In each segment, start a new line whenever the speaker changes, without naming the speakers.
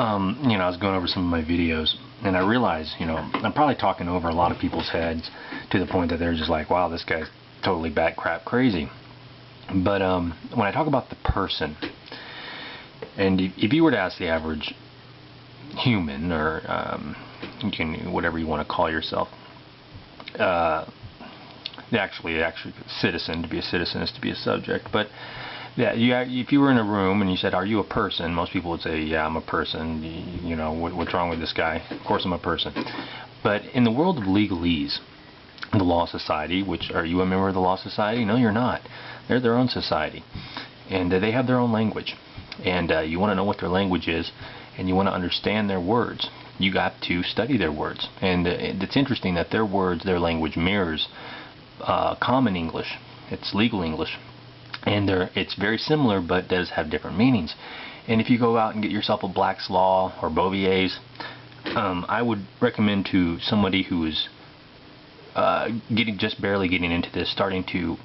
I was going over some of my videos, and I realized, I'm probably talking over a lot of people's heads to the point that they're just like, wow, this guy's totally bat crap crazy. But when I talk about the person, and if you were to ask the average human, or you can, whatever you want to call yourself, actually citizen, to be a citizen is to be a subject, but yeah, if you were in a room and you said, are you a person, most people would say, yeah, I'm a person. What's wrong with this guy? Of course I'm a person. But in the world of legalese, the Law Society, which, are you a member of the Law Society? No, you're not. They're their own society, and they have their own language, and you want to know what their language is, and you want to understand their words. You got to study their words, and it's interesting that their words, their language mirrors common English. It's legal English, and it's very similar, but does have different meanings. And if you go out and get yourself a Black's Law or Bovier's, I would recommend to somebody who is just barely getting into this, starting to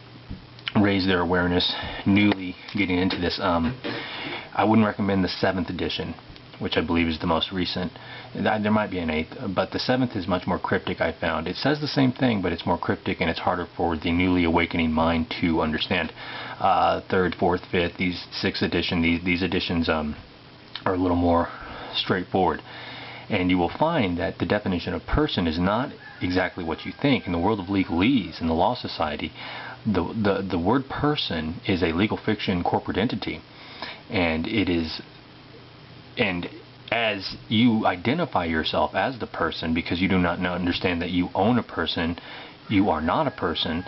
raise their awareness, newly getting into this, I wouldn't recommend the 7th edition, which I believe is the most recent. There might be an 8th, but the 7th is much more cryptic, I found. It says the same thing, but it's more cryptic, and it's harder for the newly awakening mind to understand. 3rd, 4th, 5th, these 6th edition, these editions are a little more straightforward. And you will find that the definition of person is not exactly what you think. In the world of legalese, in the Law Society, the word person is a legal fiction corporate entity, and it is, and as you identify yourself as the person, because you do not understand that you own a person, you are not a person,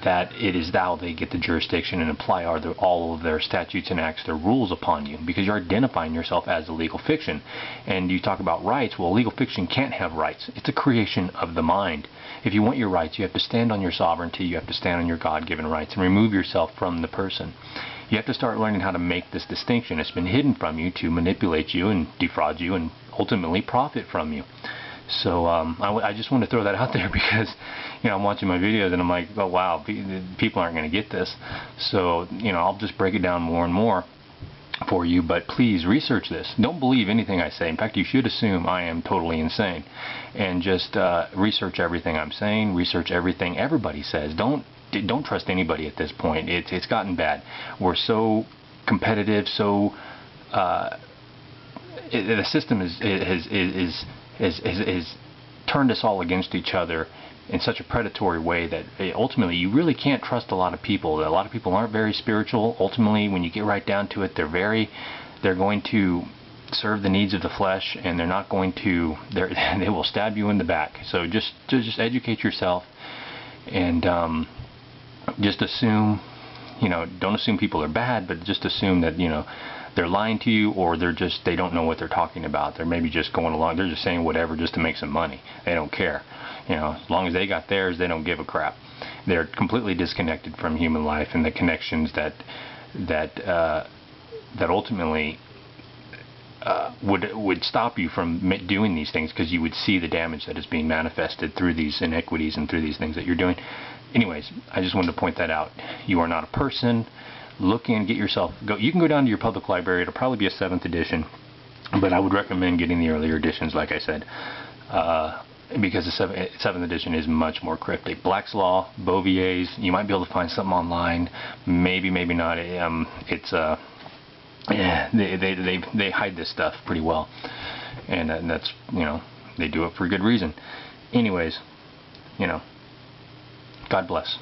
that it is thou they get the jurisdiction and apply all of their statutes and acts, their rules upon you, because you're identifying yourself as a legal fiction. And you talk about rights. Well, legal fiction can't have rights. It's a creation of the mind. If you want your rights, you have to stand on your sovereignty, you have to stand on your God-given rights, and remove yourself from the person. You have to start learning how to make this distinction. It's been hidden from you to manipulate you and defraud you and ultimately profit from you. So I just want to throw that out there, because I'm watching my videos and I'm like, oh wow, people aren't going to get this. So I'll just break it down more and more for you. But please research this. Don't believe anything I say. In fact, you should assume I am totally insane, and just research everything I'm saying. Research everything everybody says. Don't trust anybody at this point. It's gotten bad. We're so competitive. So the system has turned us all against each other in such a predatory way that ultimately you really can't trust a lot of people. A lot of people aren't very spiritual. Ultimately, when you get right down to it, they're going to serve the needs of the flesh, and they're not going to, they will stab you in the back. So just educate yourself, and just assume, don't assume people are bad, but just assume that they're lying to you, or they don't know what they're talking about. They're maybe just going along, they're just saying whatever just to make some money. They don't care. As long as they got theirs, they don't give a crap. They're completely disconnected from human life and the connections that ultimately would stop you from doing these things, because you would see the damage that is being manifested through these inequities and through these things that you're doing. Anyways, I just wanted to point that out. You are not a person. Look in, get yourself, you can go down to your public library. It'll probably be a 7th edition, but I would recommend getting the earlier editions, like I said, because the 7th edition is much more cryptic. Black's Law, Bovier's, you might be able to find something online, maybe not. They hide this stuff pretty well, and that's, they do it for good reason. Anyways, God bless.